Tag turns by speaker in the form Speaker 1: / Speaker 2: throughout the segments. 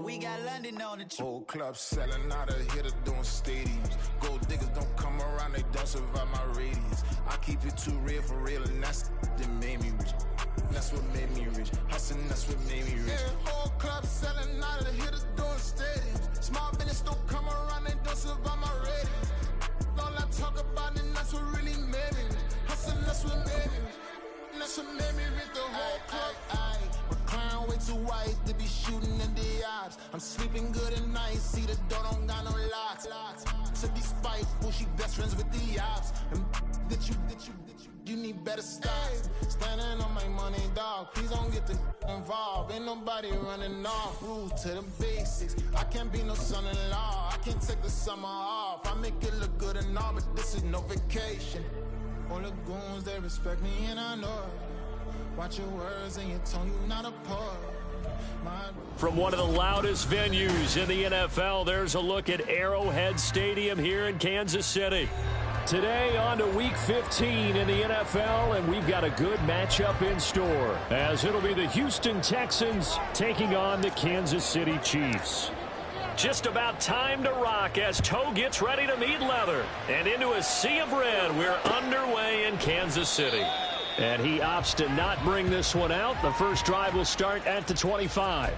Speaker 1: We got London on the trip.
Speaker 2: Whole club selling out of here to doing stadiums. Gold diggers don't come around, they don't survive my radius. I keep it too real for real, and that's that made me rich. That's what made me rich. Hustling, that's what made me rich. Yeah, whole club selling out of here to doing stadiums. Small business don't come around, they don't survive my radius. All I talk about, and that's what really made me rich. Hustling, that's what made me rich. That's what made me rich. The whole club. My clown way too white to be shooting in the eyes. I'm sleeping good at night, see the door don't got no locks. To be spiteful, she best friends with the ops. And you need better stop. Standing on my money, dog. Please don't get involved. Ain't nobody running off. Rules to the basics. I can't be no son-in-law. I can't take the summer off. I make it look good and all, but this is no vacation. All the goons, they respect me and I know it. Watch your words and your tone, you not a poet.
Speaker 3: From one of the loudest venues in the NFL, there's a look at Arrowhead Stadium here in Kansas City. Today on to Week 15 in the NFL, and we've got a good matchup in store, as it'll be the Houston Texans taking on the Kansas City Chiefs. Just about time to rock as toe gets ready to meet leather. And into a sea of red, we're underway in Kansas City. And he opts to not bring this one out. The first drive will start at the 25.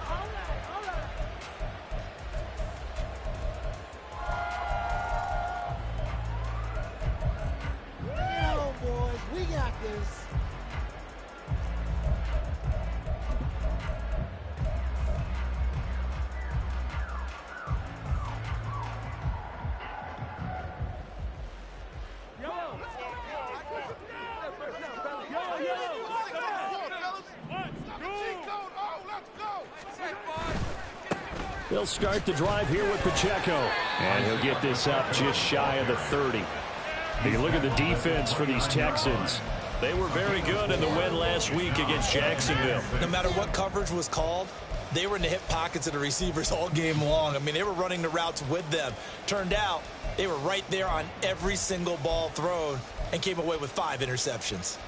Speaker 4: Oh, boys, we got this.
Speaker 3: They'll start the drive here with Pacheco. And he'll get this up just shy of the 30. You look at the defense for these Texans. They were very good in the win last week against Jacksonville.
Speaker 5: No matter what coverage was called, they were in the hip pockets of the receivers all game long. I mean, they were running the routes with them. Turned out they were right there on every single ball thrown and came away with 5 interceptions.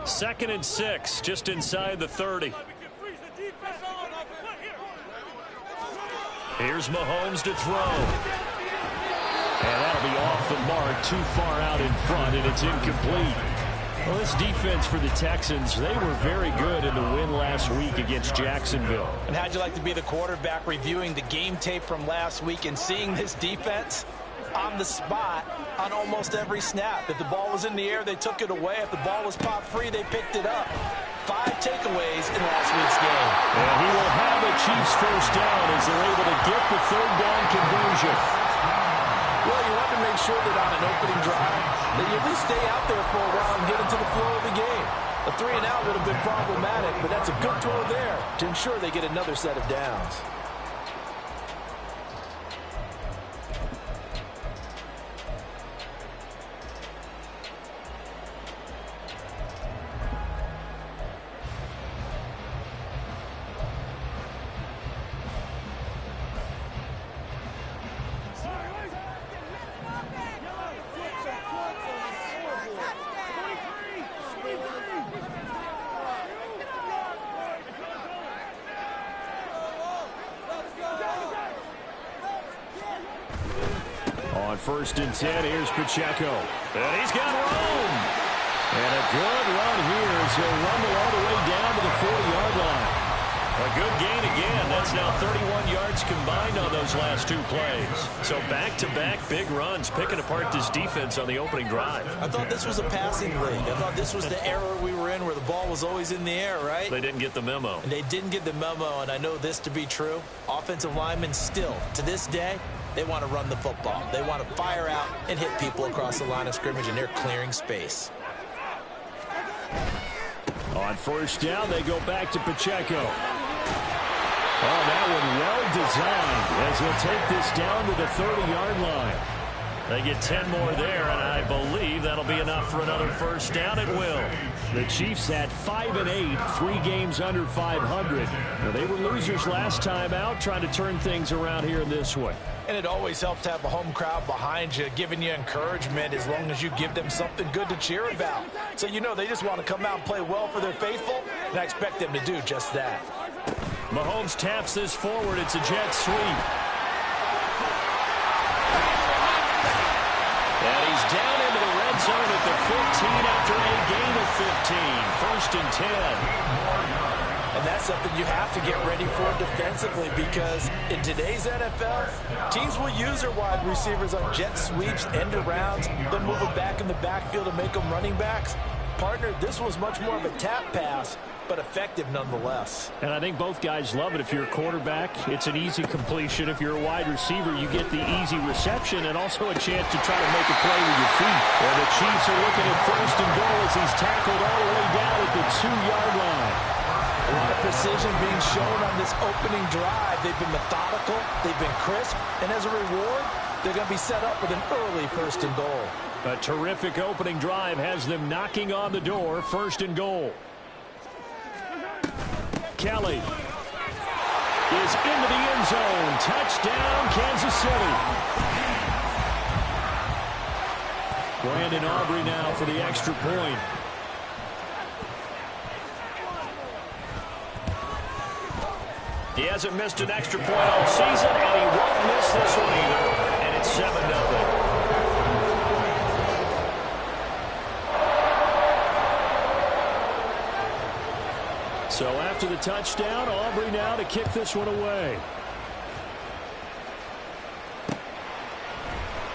Speaker 3: Second and 6, just inside the 30. Here's Mahomes to throw. And that'll be off the mark, too far out in front, and it's incomplete. Well, this defense for the Texans, they were very good in the win last week against Jacksonville.
Speaker 5: And how'd you like to be the quarterback reviewing the game tape from last week and seeing this defense on the spot on almost every snap? If the ball was in the air, they took it away. If the ball was popped free, they picked it up. 5 takeaways in last week's game.
Speaker 3: And he will have a Chiefs first down as they're able to get the third down conversion.
Speaker 5: Well, you want to make sure that on an opening drive, that you at least stay out there for a while and get into the flow of the game. A 3-and-out would have been problematic, but that's a good throw there to ensure they get another set of downs.
Speaker 3: On 1st and 10, here's Pacheco. And he's got room. And a good run here as he'll rumble all the way down to the 40-yard line. A good gain again. That's now 31 yards combined on those last 2 plays. So back-to-back big runs, picking apart this defense on the opening drive.
Speaker 5: I thought this was a passing league. I thought this was the era we were in where the ball was always in the air, right?
Speaker 3: They didn't get the memo.
Speaker 5: And they didn't get the memo, and I know this to be true. Offensive linemen still, to this day, they want to run the football. They want to fire out and hit people across the line of scrimmage, and they're clearing space.
Speaker 3: On 1st down, they go back to Pacheco. Oh, that one well designed as he'll take this down to the 30-yard line. They get 10 more there, and I believe that'll be enough for another first down. It will. The Chiefs at 5-8, 3 games under 500. Now, they were losers last time out, trying to turn things around here in this one.
Speaker 5: And it always helps to have a home crowd behind you, giving you encouragement as long as you give them something good to cheer about. So you know they just want to come out and play well for their faithful, and I expect them to do just that.
Speaker 3: Mahomes taps this forward. It's a jet sweep. And he's down into the red zone at the 15 after a gain of 15. 1st and 10.
Speaker 5: And that's something you have to get ready for defensively, because in today's NFL, teams will use their wide receivers on jet sweeps, end arounds. They'll move it back in the backfield to make them running backs. Partner, this was much more of a tap pass, but effective nonetheless.
Speaker 3: And I think both guys love it. If you're a quarterback, it's an easy completion. If you're a wide receiver, you get the easy reception and also a chance to try to make a play with your feet. And the Chiefs are looking at 1st and goal as he's tackled all the way down at the 2-yard line.
Speaker 5: A lot of precision being shown on this opening drive. They've been methodical, they've been crisp, and as a reward, they're going to be set up with an early 1st and goal.
Speaker 3: A terrific opening drive has them knocking on the door. 1st and goal. Kelly is into the end zone. Touchdown, Kansas City. Brandon Aubrey now for the extra point. He hasn't missed an extra point all season, and he won't miss this one either. And it's 7-0. So after the touchdown, Aubrey now to kick this one away.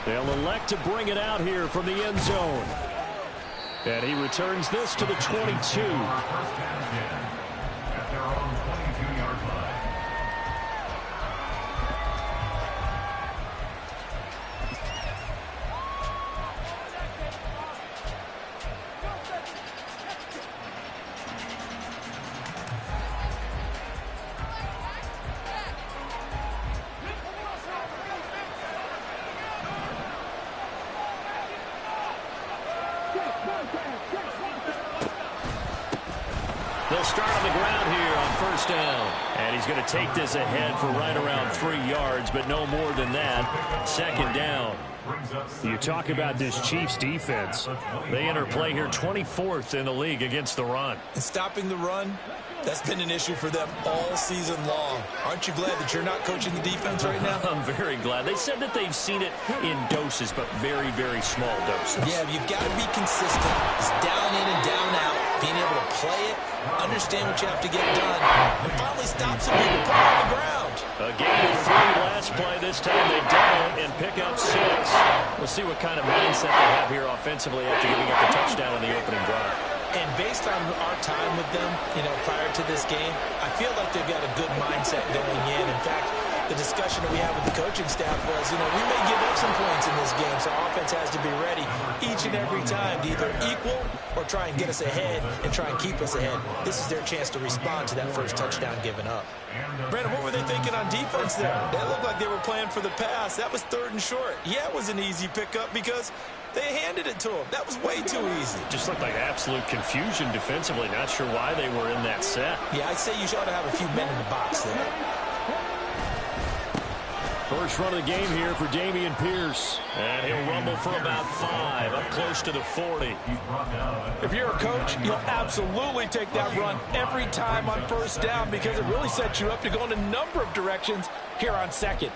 Speaker 3: They'll elect to bring it out here from the end zone. And he returns this to the 22. They'll start on the ground here on 1st down. And he's going to take this ahead for right around 3 yards, but no more than that. 2nd down. You talk about this Chiefs defense. They enter play here 24th in the league against the run.
Speaker 5: And stopping the run, that's been an issue for them all season long. Aren't you glad that you're not coaching the defense right now?
Speaker 3: I'm very glad. They said that they've seen it in doses, but very, very small doses.
Speaker 5: Yeah, you've got to be consistent. It's down in and down out. Being able to play it, understand what you have to get done, and finally stop some people put on the ground.
Speaker 3: A gain of 3 last play. This time they don't and pick up 6. We'll see what kind of mindset they have here offensively after giving up the touchdown in the opening drive.
Speaker 5: And based on our time with them, prior to this game, I feel like they've got a good mindset going in. In fact, the discussion that we had with the coaching staff was, we may give up some points in this game, so offense has to be ready each and every time to either equal or try and get us ahead and try and keep us ahead. This is their chance to respond to that first touchdown given up. Brandon, what were they thinking on defense there? That looked like they were playing for the pass. That was 3rd and short. Yeah, it was an easy pickup because they handed it to him. That was way too easy.
Speaker 3: Just looked like absolute confusion defensively. Not sure why they were in that set.
Speaker 5: Yeah, I'd say you ought to have a few men in the box there.
Speaker 3: First run of the game here for Dameon Pierce. And he'll rumble for about 5, up close to the 40.
Speaker 5: If you're a coach, you'll absolutely take that run every time on 1st down because it really sets you up to go in a number of directions here on 2nd.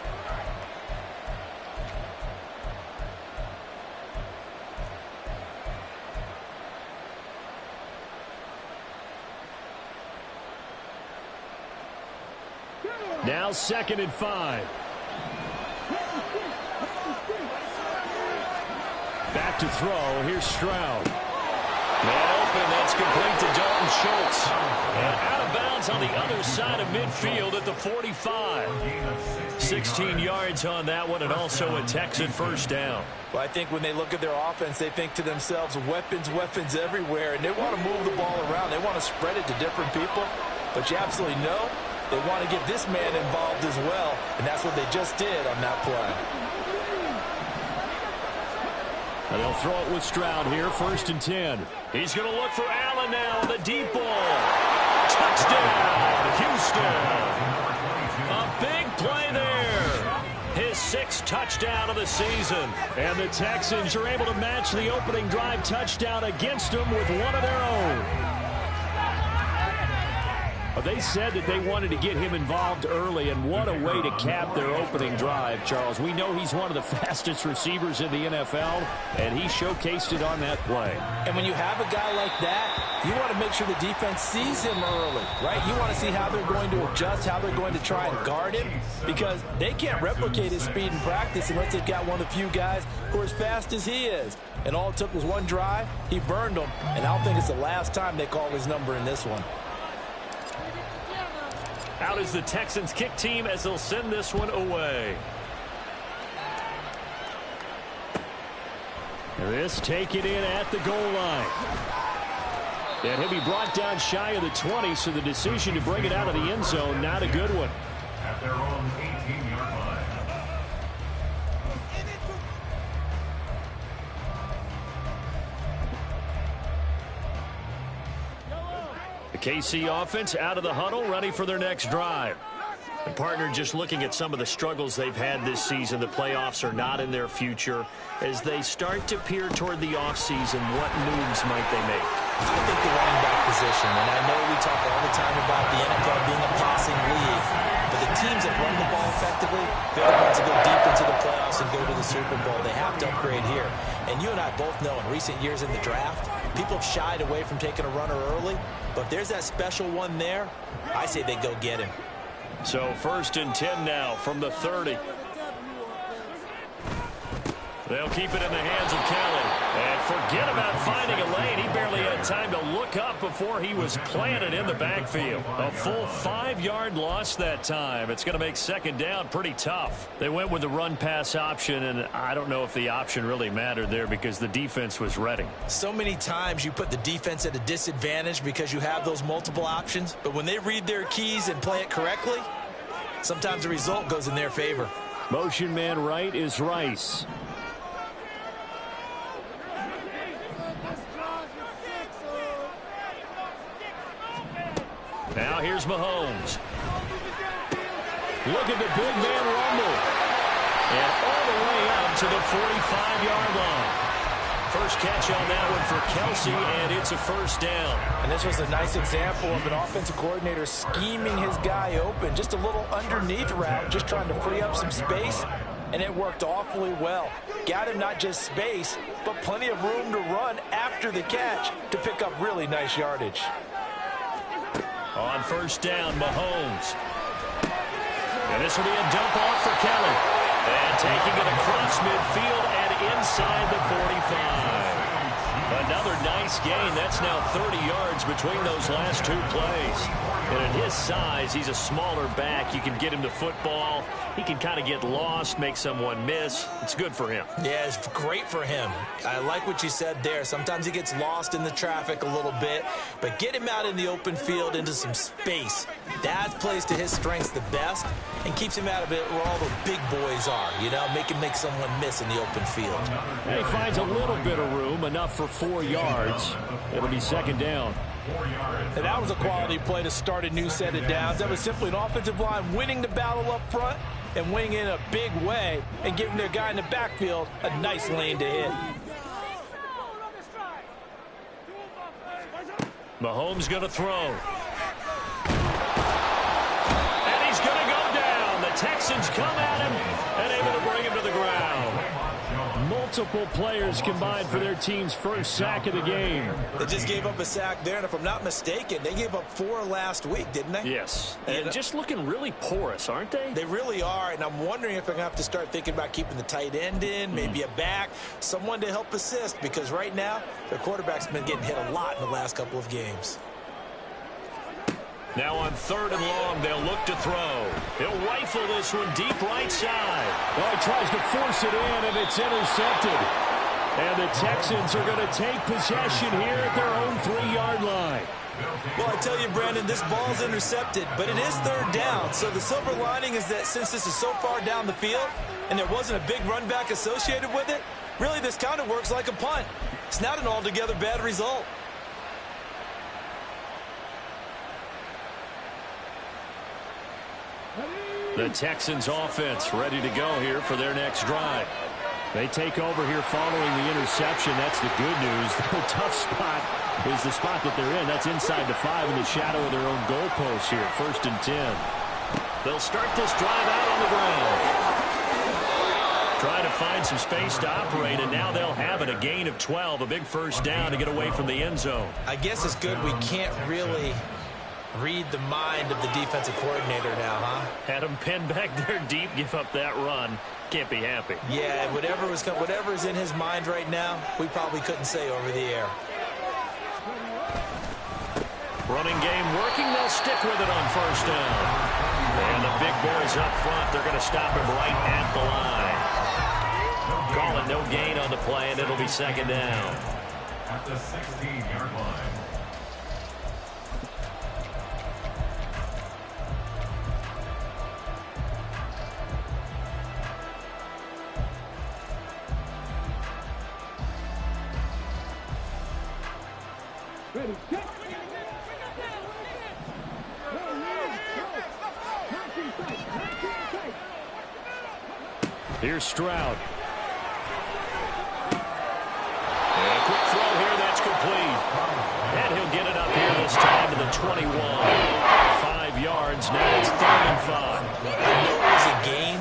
Speaker 3: Now 2nd and 5. Back to throw. Here's Stroud. Man open. That's complete to Dalton Schultz. And out of bounds on the other side of midfield at the 45. 16 yards on that one, and also a Texan 1st down.
Speaker 5: Well, I think when they look at their offense, they think to themselves, weapons, weapons everywhere. And they want to move the ball around. They want to spread it to different people. But you absolutely know they want to get this man involved as well. And that's what they just did on that play.
Speaker 3: And they'll throw it with Stroud here, 1st and 10. He's going to look for Allen now on the deep ball. Touchdown, Houston. A big play there. His 6th touchdown of the season. And the Texans are able to match the opening drive touchdown against them with one of their own. They said that they wanted to get him involved early, and what a way to cap their opening drive, Charles. We know he's one of the fastest receivers in the NFL, and he showcased it on that play.
Speaker 5: And when you have a guy like that, you want to make sure the defense sees him early, right? You want to see how they're going to adjust, how they're going to try and guard him, because they can't replicate his speed in practice unless they've got one of the few guys who are as fast as he is. And all it took was one drive. He burned them, and I don't think it's the last time they call his number in this one.
Speaker 3: Out is the Texans kick team as they'll send this one away. This taken in at the goal line. And he'll be brought down shy of the 20, so the decision to bring it out of the end zone, not a good one.
Speaker 1: At their own 18-yard line.
Speaker 3: The KC offense out of the huddle, ready for their next drive. The partner just looking at some of the struggles they've had this season. The playoffs are not in their future. As they start to peer toward the offseason, what moves might they make?
Speaker 5: I think the running back position, and I know we talk all the time about the NFL being a passing league, but the teams that run the ball effectively, they're the ones that go deep into the playoffs and go to the Super Bowl. They have to upgrade here. And you and I both know in recent years in the draft, people have shied away from taking a runner early, but if there's that special one there, I say they go get him.
Speaker 3: So 1st and 10 now from the 30. They'll keep it in the hands of Kelly. And forget about finding a lane. He barely had time to look up before he was planted in the backfield. A full 5-yard loss that time. It's going to make 2nd down pretty tough. They went with the run-pass option, and I don't know if the option really mattered there because the defense was ready.
Speaker 5: So many times you put the defense at a disadvantage because you have those multiple options, but when they read their keys and play it correctly, sometimes the result goes in their favor.
Speaker 3: Motion man right is Rice. Now here's Mahomes. Look at the big man rumble. And all the way up to the 45-yard line. First catch on that one for Kelsey, and it's a 1st down.
Speaker 5: And this was a nice example of an offensive coordinator scheming his guy open. Just a little underneath route, just trying to free up some space, and it worked awfully well. Got him not just space, but plenty of room to run after the catch to pick up really nice yardage.
Speaker 3: On 1st down, Mahomes. And this will be a dump off for Kelly. And taking it across midfield and inside the 45. Another nice gain. That's now 30 yards between those last 2 plays. And at his size, he's a smaller back. You can get him to football. He can kind of get lost, make someone miss. It's good for him.
Speaker 5: Yeah, it's great for him. I like what you said there. Sometimes he gets lost in the traffic a little bit, but get him out in the open field into some space. That plays to his strengths the best and keeps him out of it where all the big boys are, you know, make someone miss in the open field.
Speaker 3: And he finds a little bit of room, enough for 4 yards. It'll be 2nd down.
Speaker 5: And that was a quality play to start a new set of downs. That was simply an offensive line winning the battle up front and winning in a big way and giving their guy in the backfield a nice lane to hit.
Speaker 3: Mahomes going to throw. And he's going to go down. The Texans come at him and able to bring him to the ground. Multiple players combined for their team's first sack of the game.
Speaker 5: They just gave up a sack there, and if I'm not mistaken, they gave up 4 last week, didn't they?
Speaker 3: Yes. And just looking really porous, aren't they?
Speaker 5: They really are, and I'm wondering if they're going to have to start thinking about keeping the tight end in, maybe a back, someone to help assist, because right now, their quarterback's been getting hit a lot in the last couple of games.
Speaker 3: Now on 3rd and long, they'll look to throw. He'll rifle this one deep right side. Well, he tries to force it in, and it's intercepted. And the Texans are going to take possession here at their own 3-yard line.
Speaker 5: Well, I tell you, Brandon, this ball's intercepted, but it is 3rd down. So the silver lining is that since this is so far down the field and there wasn't a big run back associated with it, Really, this kind of works like a punt. It's not an altogether bad result.
Speaker 3: The Texans offense ready to go here for their next drive. They take over here following the interception. That's the good news. The tough spot is the spot that they're in. That's inside the 5 in the shadow of their own goalpost here. 1st and 10. They'll start this drive out on the ground. Trying to find some space to operate, and now they'll have it. A gain of 12, a big first down to get away from the end zone.
Speaker 5: I guess it's good we can't really read the mind of the defensive coordinator now, huh?
Speaker 3: Had him pinned back there deep, give up that run. Can't be happy.
Speaker 5: Yeah, whatever's in his mind right now, we probably couldn't say over the air.
Speaker 3: Running game working. They'll stick with it on 1st down. And the big boys up front, they're going to stop him right at the line. Call it no gain on the play, and it'll be 2nd down.
Speaker 1: At the 16-yard line.
Speaker 3: Here's Stroud. And a quick throw here, that's complete. And he'll get it up here this time to the 21. 5 yards, now it's 3rd and 5.
Speaker 5: I know it was a gain,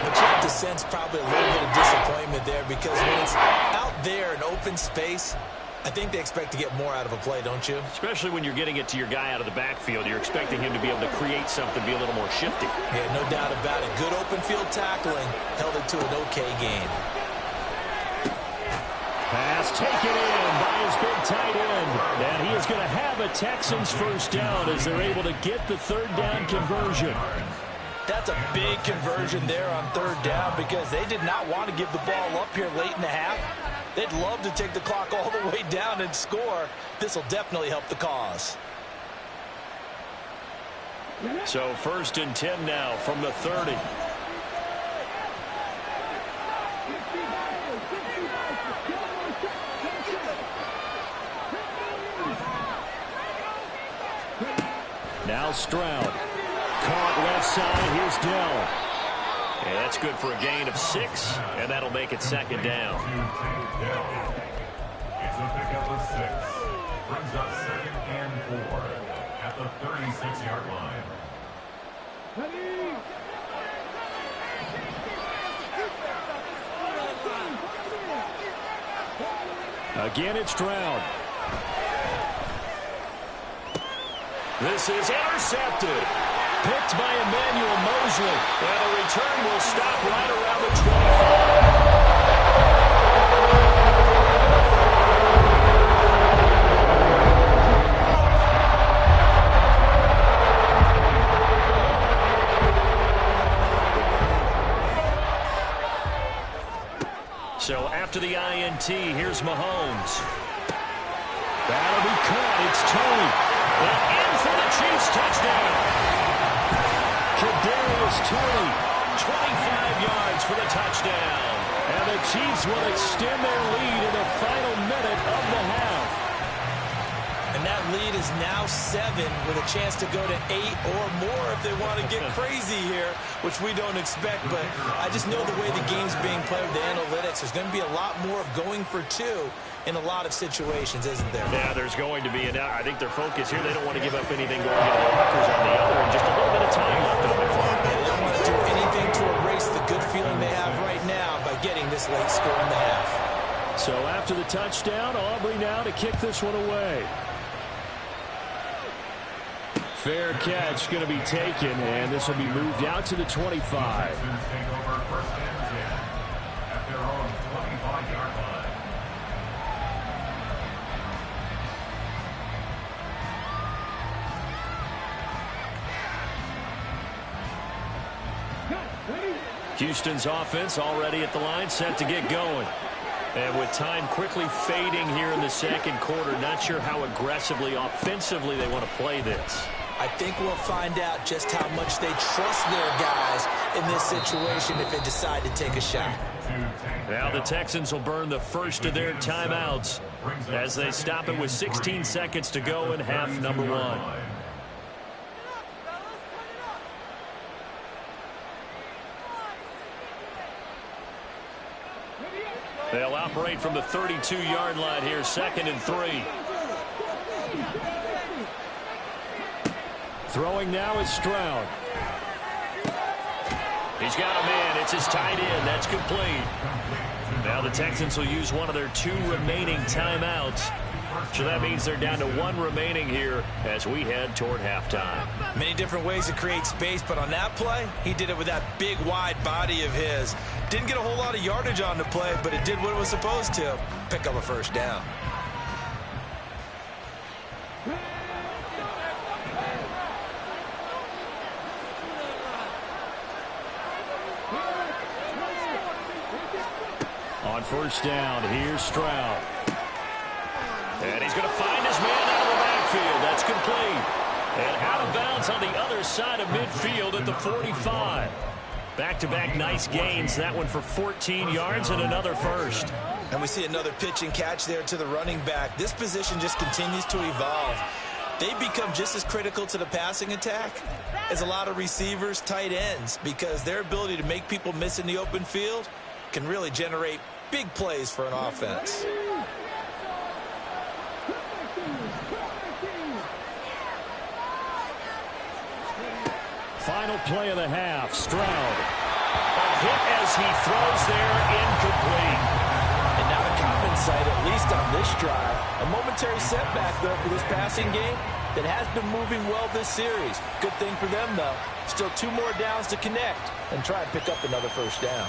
Speaker 5: but you have to sense probably a little bit of disappointment there because when it's out there in open space, I think they expect to get more out of a play, don't you?
Speaker 3: Especially when you're getting it to your guy out of the backfield. You're expecting him to be able to create something, be a little more shifty.
Speaker 5: Yeah, no doubt about it. Good open field tackling. Held it to an okay gain.
Speaker 3: Pass taken in by his big tight end. And he is going to have a Texans first down as they're able to get the 3rd down conversion.
Speaker 5: That's a big conversion there on 3rd down because they did not want to give the ball up here late in the half. They'd love to take the clock all the way down and score. This will definitely help the cause.
Speaker 3: So 1st and 10 now from the 30. Now Stroud. Caught left side. Here's Dell. And that's good for a gain of 6, and that'll make it 2nd down.
Speaker 1: It's a pickup of 6. Brings up 2nd and 4 at the 36-yard line.
Speaker 3: Again, it's Stroud. This is intercepted. Picked by Emmanuel Mosley. And the return will stop right around the 25. So after the INT, here's Mahomes. That'll be caught. It's Tony. And in for the Chiefs touchdown. Kadarius Toney, 25 yards for the touchdown. And the Chiefs will extend their lead in the final minute of the half.
Speaker 5: And that lead is now 7 with a chance to go to 8 or more if they want to get crazy here, which we don't expect. But I just know the way the game's being played with the analytics, there's going to be a lot more of going for 2 in a lot of situations, isn't there?
Speaker 3: Yeah, there's going to be. And I think their focus here, they don't want to give up anything going into the lockers on the other, and just a little bit of time left on the clock.
Speaker 5: And they don't want to do anything to erase the good feeling they have right now by getting this late score in the half.
Speaker 3: So after the touchdown, Aubrey now to kick this one away. Fair catch going to be taken, and this will be moved out to the 25.
Speaker 1: Texans take over 1st and 10 at their own 25-yard line.
Speaker 3: Houston's offense already at the line, set to get going. And with time quickly fading here in the 2nd quarter, not sure how aggressively, offensively they want to play this.
Speaker 5: I think we'll find out just how much they trust their guys in this situation if they decide to take a shot.
Speaker 3: Now the Texans will burn the first of their timeouts as they stop it with 16 seconds to go in half number 1. They'll operate from the 32-yard line here, 2nd and 3. Throwing now is Stroud. He's got a man. It's his tight end. That's complete. Now the Texans will use one of their 2 remaining timeouts. So that means they're down to 1 remaining here as we head toward halftime.
Speaker 5: Many different ways to create space, but on that play, he did it with that big, wide body of his. Didn't get a whole lot of yardage on the play, but it did what it was supposed to. Pick up a first down.
Speaker 3: On first down, here's Stroud. And he's going to find his man out of the backfield. That's complete. And out of bounds on the other side of midfield at the 45. Back-to-back nice gains. That one for 14 yards and another first.
Speaker 5: And we see another pitch and catch there to the running back. This position just continues to evolve. They become just as critical to the passing attack as a lot of receivers, tight ends, because their ability to make people miss in the open field can really generate big plays for an offense.
Speaker 3: Final play of the half. Stroud. A hit as he throws there, incomplete.
Speaker 5: And now to compensate, at least on this drive, a momentary setback, though, for this passing game that has been moving well this series. Good thing for them, though. Still 2 more downs to connect and try and pick up another first down.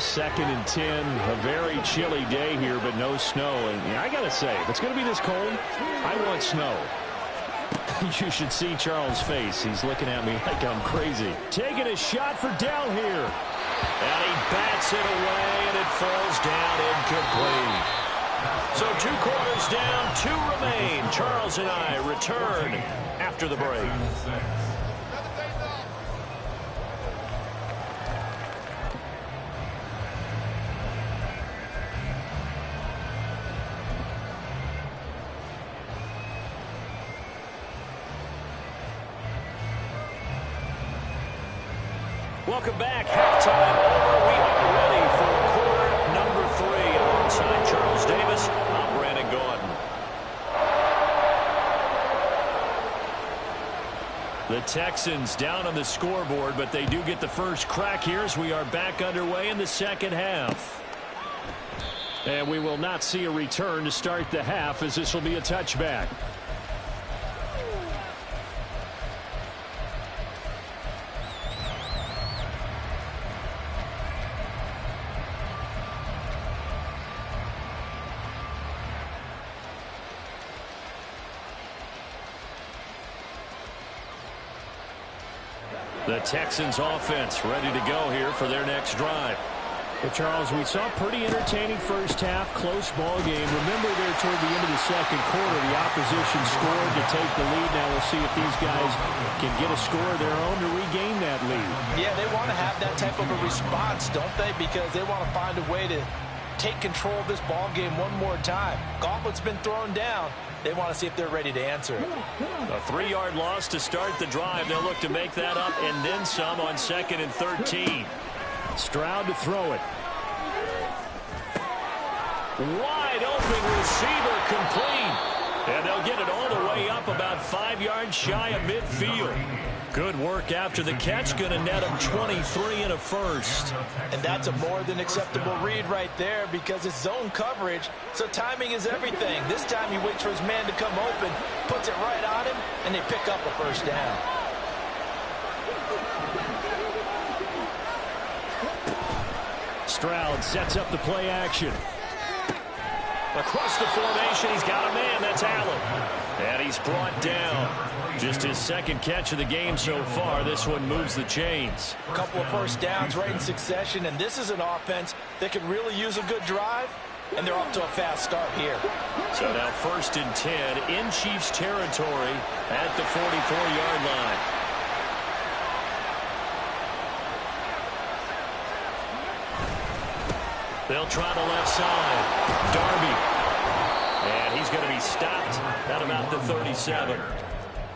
Speaker 3: 2nd and 10. A very chilly day here, but no snow. And I got to say, if it's going to be this cold, I want snow. You should see Charles' face. He's looking at me like I'm crazy. Taking a shot for Dell here. And he bats it away, and it falls down incomplete. So 2 quarters down, 2 remain. Charles and I return after the break. Welcome back. Halftime over. We are ready for quarter number 3. Alongside Charles Davis, I'm Brandon Gordon. The Texans down on the scoreboard, but they do get the first crack here as we are back underway in the second half. And we will not see a return to start the half, as this will be a touchback. The Texans offense ready to go here for their next drive. Well, Charles, we saw a pretty entertaining first half, close ball game. Remember there toward the end of the second quarter, the opposition scored to take the lead. Now we'll see if these guys can get a score of their own to regain that lead.
Speaker 5: Yeah, they want to have that type of a response, don't they? Because they want to find a way to take control of this ball game one more time. Gauntlet's been thrown down. They want to see if they're ready to answer it.
Speaker 3: A 3-yard loss to start the drive. They'll look to make that up and then some on 2nd and 13. Stroud to throw it. Wide open receiver, complete. And they'll get it all the way up about 5 yards shy of midfield. Good work after the catch. Going to net him 23 and a first.
Speaker 5: And that's a more than acceptable read right there because it's zone coverage, so timing is everything. This time he waits for his man to come open, puts it right on him, and they pick up a first down.
Speaker 3: Stroud sets up the play action. Across the formation, he's got a man. That's Allen. And he's brought down. Just his second catch of the game so far. This one moves the chains.
Speaker 5: A couple of first downs right in succession, and this is an offense that could really use a good drive, and they're off to a fast start here.
Speaker 3: So now 1st and 10 in Chiefs territory at the 44-yard line. They'll try the left side. Darby. And he's going to be stopped at about the 37.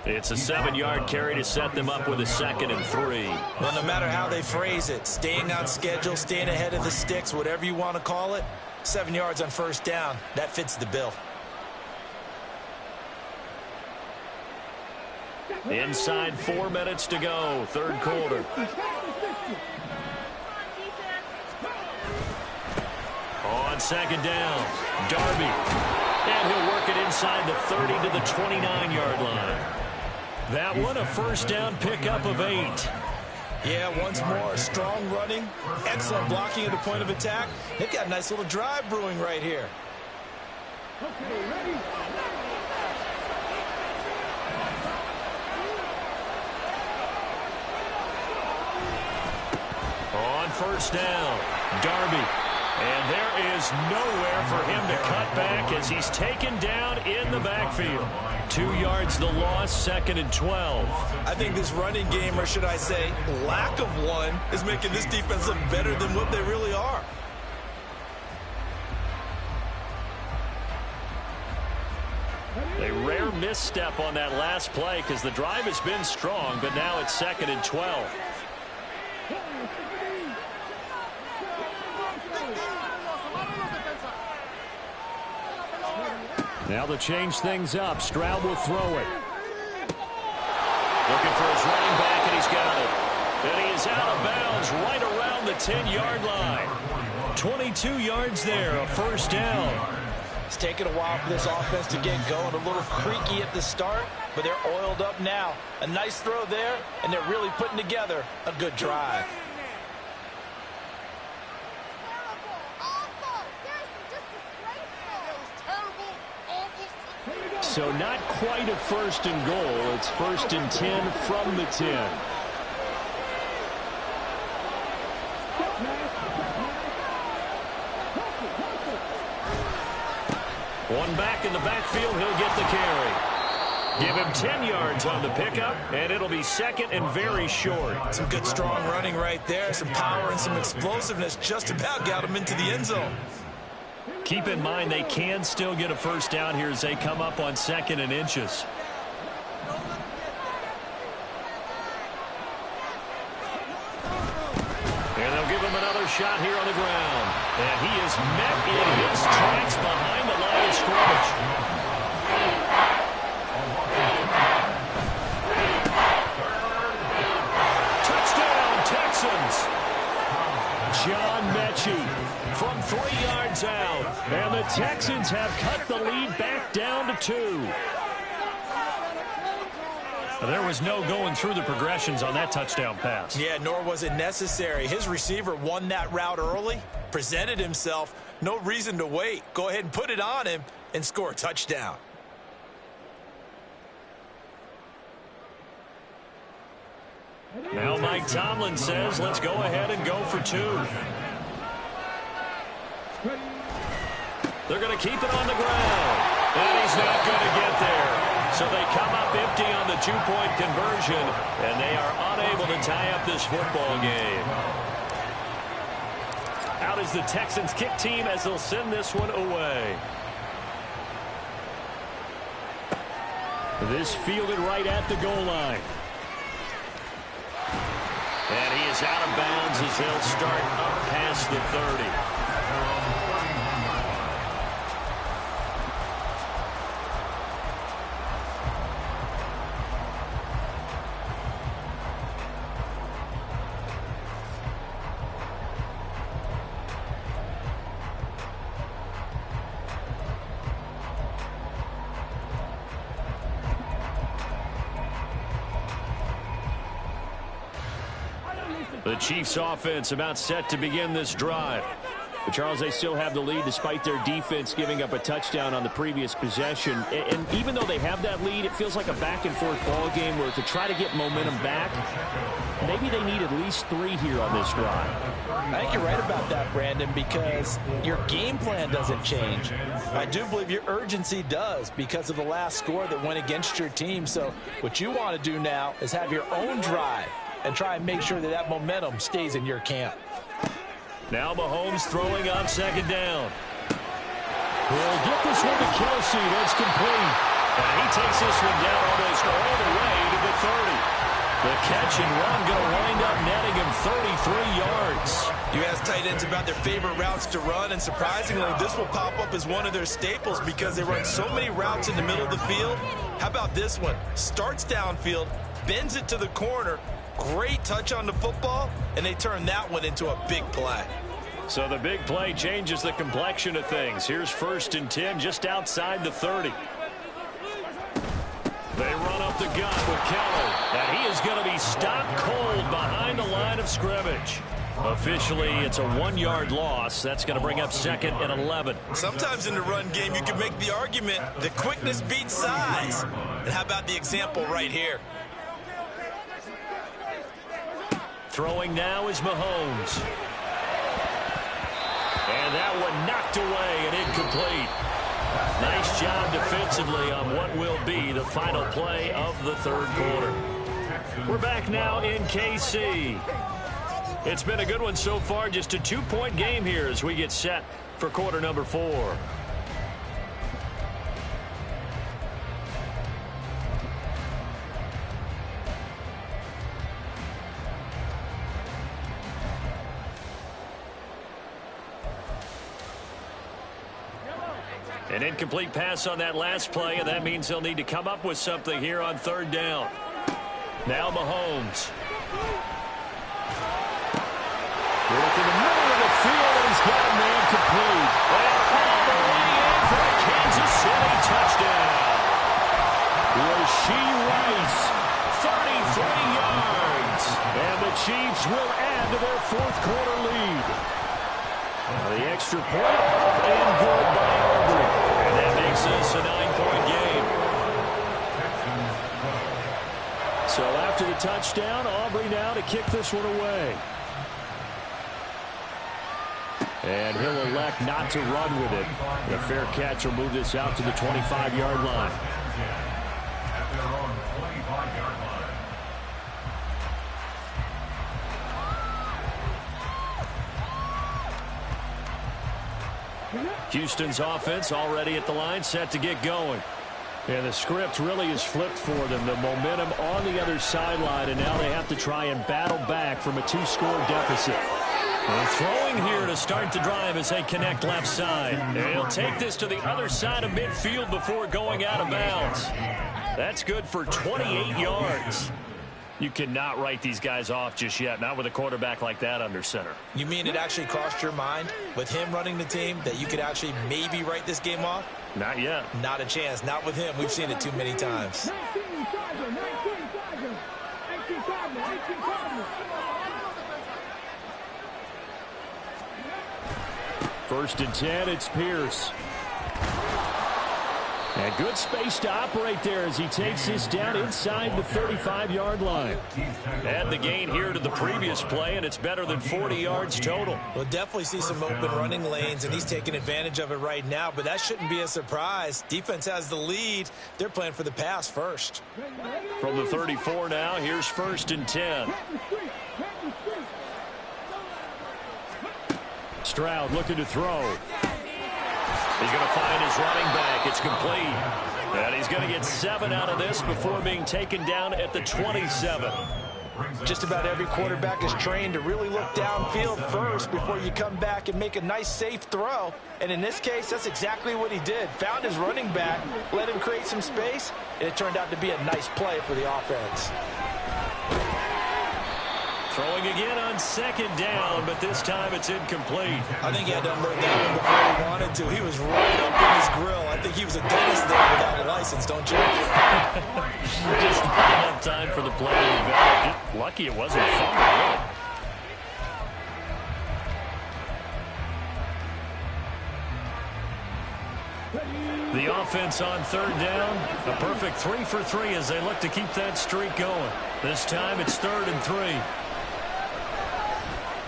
Speaker 3: It's a 7-yard carry to set them up with a 2nd and 3.
Speaker 5: Well, no matter how they phrase it, staying on schedule, staying ahead of the sticks, whatever you want to call it, 7 yards on first down, that fits the bill.
Speaker 3: Inside 4 minutes to go, third quarter. On 2nd down, Darby. And he'll work it inside the 30 to the 29-yard line. That one, a first down pickup of 8.
Speaker 5: Yeah, once more, strong running, excellent blocking at the point of attack. They've got a nice little drive brewing right here.
Speaker 4: Okay, ready?
Speaker 3: On first down, Darby. And there is nowhere for him to cut back as he's taken down in the backfield. 2 yards the loss, 2nd and 12.
Speaker 5: I think this running game, or should I say lack of one, is making this defense look better than what they really are.
Speaker 3: A rare misstep on that last play because the drive has been strong, but now it's 2nd and 12. Now to change things up, Stroud will throw it. Looking for his running back, and he's got it. And he is out of bounds right around the 10-yard line. 22 yards there, a first down.
Speaker 5: It's taken a while for this offense to get going. A little creaky at the start, but they're oiled up now. A nice throw there, and they're really putting together a good drive.
Speaker 3: So not quite a 1st and goal. It's 1st and 10 from the 10. One back in the backfield. He'll get the carry. Give him 10 yards on the pickup, and it'll be 2nd and very short.
Speaker 5: Some good strong running right there. Some power and some explosiveness just about got him into the end zone.
Speaker 3: Keep in mind they can still get a first down here as they come up on 2nd and inches. And they'll give him another shot here on the ground. And he is met in his tracks behind the line of scrimmage. Touchdown, Texans. John Mechie from 3 yards out. And the Texans have cut the lead back down to 2. There was no going through the progressions on that touchdown pass.
Speaker 5: Yeah, nor was it necessary. His receiver won that route early, presented himself. No reason to wait. Go ahead and put it on him and score a touchdown.
Speaker 3: Now Mike Tomlin says, let's go ahead and go for 2. They're going to keep it on the ground. And he's not going to get there. So they come up empty on the 2-point conversion, and they are unable to tie up this football game. Out is the Texans kick team as they'll send this one away. This fielded right at the goal line. And he is out of bounds as they'll start up past the 30. The Chiefs offense about set to begin this drive. But Charles, they still have the lead despite their defense giving up a touchdown on the previous possession. And even though they have that lead, it feels like a back-and-forth ball game where to try to get momentum back, maybe they need at least 3 here on this drive.
Speaker 5: I think you're right about that, Brandon, because your game plan doesn't change. I do believe your urgency does because of the last score that went against your team. So what you want to do now is have your own drive and try and make sure that that momentum stays in your camp.
Speaker 3: Now Mahomes throwing on second down. He'll get this one to Kelsey. That's complete. And he takes this one down almost all the way to the 30. The catch and run going to wind up netting him 33 yards.
Speaker 5: You ask tight ends about their favorite routes to run, and surprisingly, this will pop up as one of their staples because they run so many routes in the middle of the field. How about this one? Starts downfield, bends it to the corner, great touch on the football, and they turn that one into a big play.
Speaker 3: So the big play changes the complexion of things. Here's 1st and 10 just outside the 30. They run up the gut with Keller, and he is going to be stopped cold behind the line of scrimmage. Officially, it's a 1-yard loss. That's going to bring up 2nd and 11.
Speaker 5: Sometimes in the run game, you can make the argument that quickness beats size. And how about the example right here?
Speaker 3: Throwing now is Mahomes. And that one knocked away and incomplete. Nice job defensively on what will be the final play of the 3rd quarter. We're back now in KC. It's been a good one so far, just a 2-point game here as we get set for quarter number 4. An incomplete pass on that last play, and that means they'll need to come up with something here on 3rd down. Now Mahomes. Working in the middle of the field, and he's got a man complete. And all the way in for a Kansas City touchdown. Rashee Rice, 33 yards. And the Chiefs will add to their 4th quarter lead. The extra point up and good by Aubrey. And that makes this a 9-point game. So after the touchdown, Aubrey now to kick this one away. And he'll elect not to run with it. The fair catch will move this out to the 25-yard line.
Speaker 1: At their own 25-yard line.
Speaker 3: Houston's offense already at the line, set to get going. And the script really is flipped for them. The momentum on the other sideline, and now they have to try and battle back from a 2-score deficit. And throwing here to start the drive as they connect left side. And he'll take this to the other side of midfield before going out of bounds. That's good for 28 yards. You cannot write these guys off just yet, not with a quarterback like that under center.
Speaker 5: You mean it actually crossed your mind with him running the team that you could actually maybe write this game off?
Speaker 3: Not yet.
Speaker 5: Not a chance. Not with him. We've seen it too many times.
Speaker 3: 1st and 10, it's Pierce. And good space to operate there as he takes this down inside the 35-yard line. Add the gain here to the previous play, and it's better than 40 yards total.
Speaker 5: We'll definitely see some open running lanes, and he's taking advantage of it right now, but that shouldn't be a surprise. Defense has the lead. They're playing for the pass first.
Speaker 3: From the 34 now, here's 1st and 10. Stroud looking to throw. He's going to find his running back. It's complete. And he's going to get 7 out of this before being taken down at the 27.
Speaker 5: Just about every quarterback is trained to really look downfield first before you come back and make a nice, safe throw. And in this case, that's exactly what he did. Found his running back, let him create some space, and it turned out to be a nice play for the offense.
Speaker 3: Throwing again on 2nd down, but this time it's incomplete.
Speaker 5: I think he had to unload that one before he wanted to. He was right up in his grill. I think he was a dentist there without a license, don't you?
Speaker 3: Just not enough time for the play to develop. Just lucky it wasn't a fumble, really. The offense on 3rd down, a perfect 3 for 3 as they look to keep that streak going. This time it's 3rd and 3.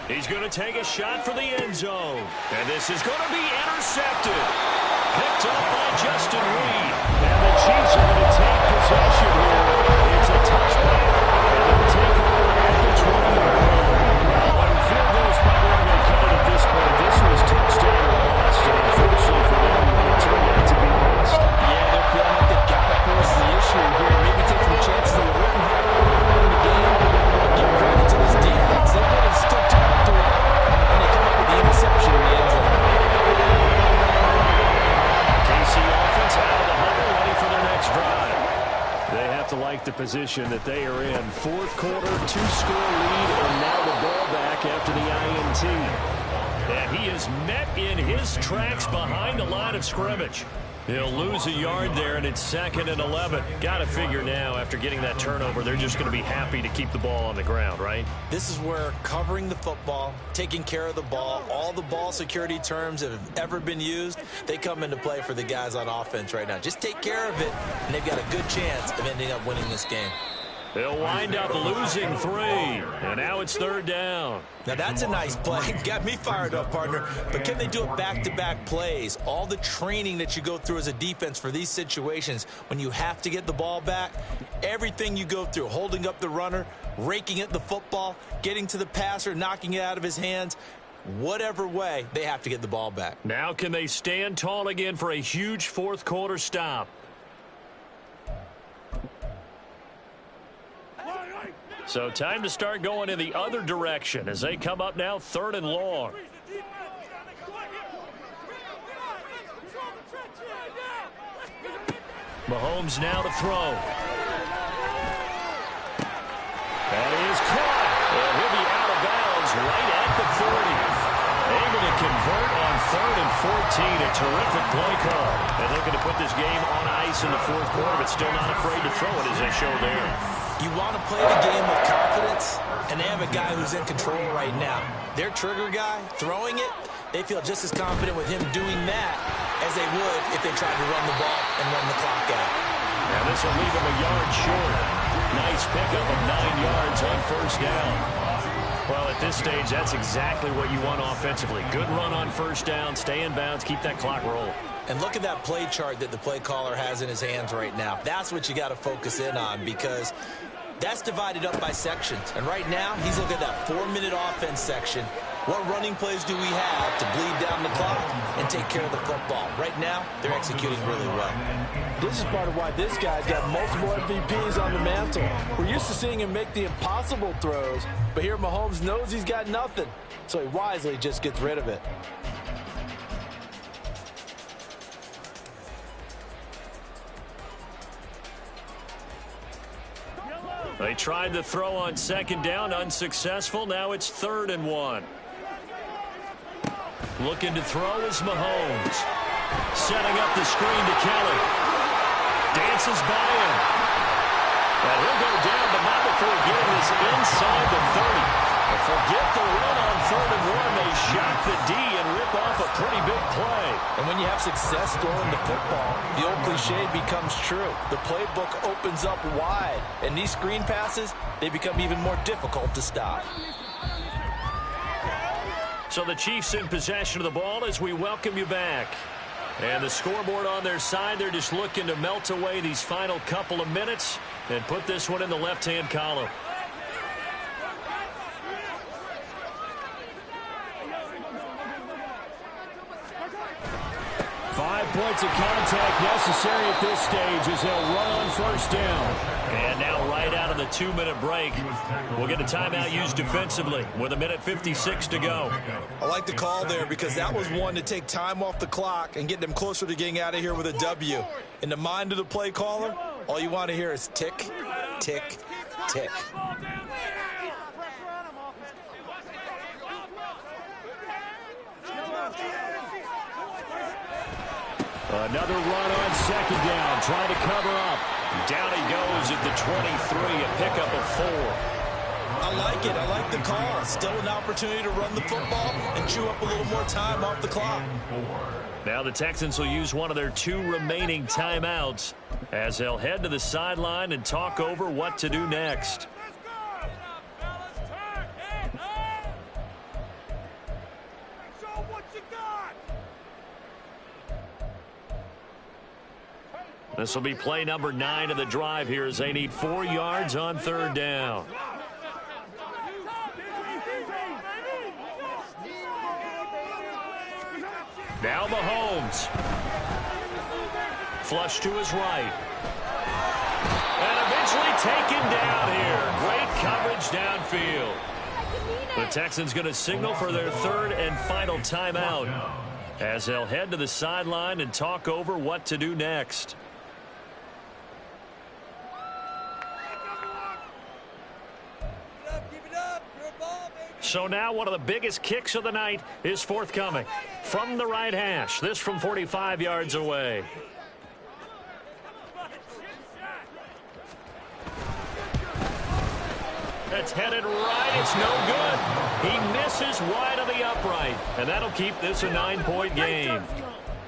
Speaker 3: He's going to take a shot for the end zone. And this is going to be intercepted. Picked up by Justin Reed. And the Chiefs are going to take possession here. It's a touchback. And they'll take over at the 20-yard line. Well, field goal is probably going to cut it at this the position that they are in. Fourth quarter, 2-score lead, and now the ball back after the INT. And he is met in his tracks behind the line of scrimmage. He'll lose a yard there, and it's 2nd and 11. Got to figure now, after getting that turnover, they're just going to be happy to keep the ball on the ground, right?
Speaker 5: This is where covering the football, taking care of the ball, all the ball security terms that have ever been used, they come into play for the guys on offense right now. Just take care of it, and they've got a good chance of ending up winning this game.
Speaker 3: They'll wind up losing 3, and now it's 3rd down.
Speaker 5: Now that's a nice play. Got me fired up, partner. But can they do it back-to-back plays? All the training that you go through as a defense for these situations, when you have to get the ball back, everything you go through, holding up the runner, raking at the football, getting to the passer, knocking it out of his hands, whatever way, they have to get the ball back.
Speaker 3: Now can they stand tall again for a huge fourth quarter stop? So time to start going in the other direction as they come up now 3rd and long. Mahomes now to throw. That is caught. And he'll be out of bounds right at the 40. Able to convert on 3rd and 14. A terrific play call. And looking to put this game on ice in the fourth quarter, but still not afraid to throw it as they show there.
Speaker 5: You want to play the game with confidence, and they have a guy who's in control right now. Their trigger guy, throwing it, they feel just as confident with him doing that as they would if they tried to run the ball and run the clock out.
Speaker 3: And this will leave him a yard short. Nice pickup of 9 yards on 1st down. Well, at this stage, that's exactly what you want offensively. Good run on 1st down, stay in bounds, keep that clock rolling.
Speaker 5: And look at that play chart that the play caller has in his hands right now. That's what you got to focus in on, because that's divided up by sections. And right now, he's looking at that 4-minute offense section. What running plays do we have to bleed down the clock and take care of the football? Right now, they're executing really well.
Speaker 6: This is part of why this guy's got multiple MVPs on the mantle. We're used to seeing him make the impossible throws, but here Mahomes knows he's got nothing, so he wisely just gets rid of it.
Speaker 3: They tried to throw on 2nd down, unsuccessful. Now it's 3rd and 1. Looking to throw is Mahomes. Setting up the screen to Kelly. Dances by him. And he'll go down, but not before getting this inside the 30. But forget the run on 3rd and 1. They shot the D and rip off a pretty big play.
Speaker 6: And when you have success throwing the football, the old cliche becomes true. The playbook opens up wide, and these screen passes, they become even more difficult to stop.
Speaker 3: So the Chiefs in possession of the ball as we welcome you back. And the scoreboard on their side, they're just looking to melt away these final couple of minutes and put this one in the left-hand column. 5 points of contact necessary at this stage as they'll run on 1st down. And now right out of the 2-minute break, we'll get a timeout used defensively with 1:56 to go.
Speaker 5: I like the call there because that was one to take time off the clock and get them closer to getting out of here with a W. In the mind of the play caller, all you want to hear is tick, tick, tick.
Speaker 3: Another run on 2nd down, trying to cover up. Down he goes at the 23, a pickup of 4.
Speaker 5: I like it. I like the call. Still an opportunity to run the football and chew up a little more time off the clock.
Speaker 3: Now the Texans will use one of their 2 remaining timeouts as they'll head to the sideline and talk over what to do next. This will be play number 9 of the drive here as they need 4 yards on 3rd down. Now Mahomes. Flush to his right. And eventually taken down here. Great coverage downfield. The Texans going to signal for their 3rd and final timeout as they'll head to the sideline and talk over what to do next. So now one of the biggest kicks of the night is forthcoming. From the right hash, this from 45 yards away. It's headed right. It's no good. He misses wide of the upright. And that'll keep this a 9-point game.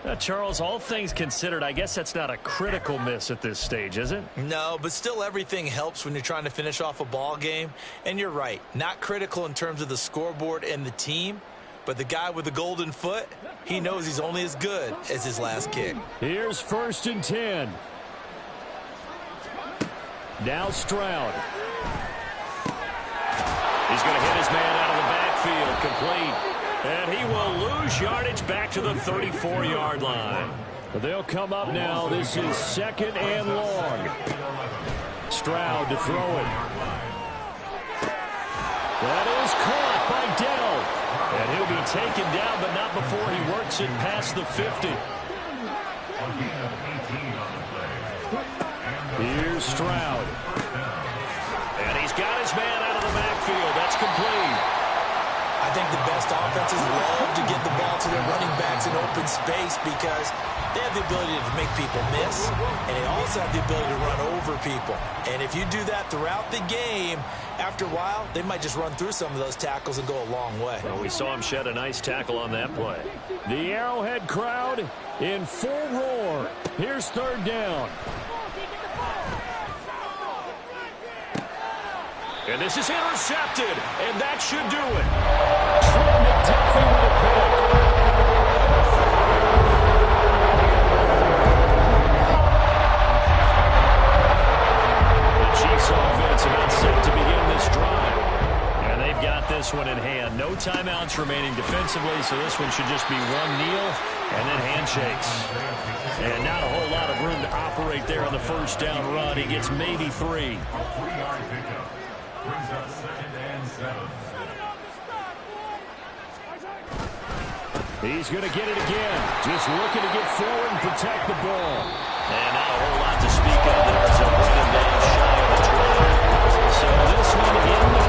Speaker 3: Now, Charles, all things considered, I guess that's not a critical miss at this stage, is it?
Speaker 5: No, but still everything helps when you're trying to finish off a ball game. And you're right, not critical in terms of the scoreboard and the team. But the guy with the golden foot, he knows he's only as good as his last kick.
Speaker 3: Here's 1st and 10. Now Stroud. He's going to hit his man out of the backfield, complete. And he will lose yardage back to the 34-yard line. But they'll come up now. This is 2nd and long. Stroud to throw it. That is caught by Dell. And he'll be taken down, but not before he works it past the 50. Here's Stroud. And he's got his man out of the backfield. That's complete.
Speaker 5: I think the best offenses love to get the ball to their running backs in open space because they have the ability to make people miss, and they also have the ability to run over people. And if you do that throughout the game, after a while, they might just run through some of those tackles and go a long way.
Speaker 3: Well, we saw him shed a nice tackle on that play. The Arrowhead crowd in full roar. Here's 3rd down. And this is intercepted, and that should do it. Trent McDuffie with a pick. The Chiefs offense about set to begin this drive. And they've got this one in hand. No timeouts remaining defensively, so this one should just be one kneel and then handshakes. And not a whole lot of room to operate there on the 1st down run. He gets maybe 3.
Speaker 1: A 3-yard pickup. Brings up 2nd and 7.
Speaker 3: He's going to get it again. Just looking to get forward and protect the ball. And not a whole lot to speak of there. It's a running down shy of a try. So this one in the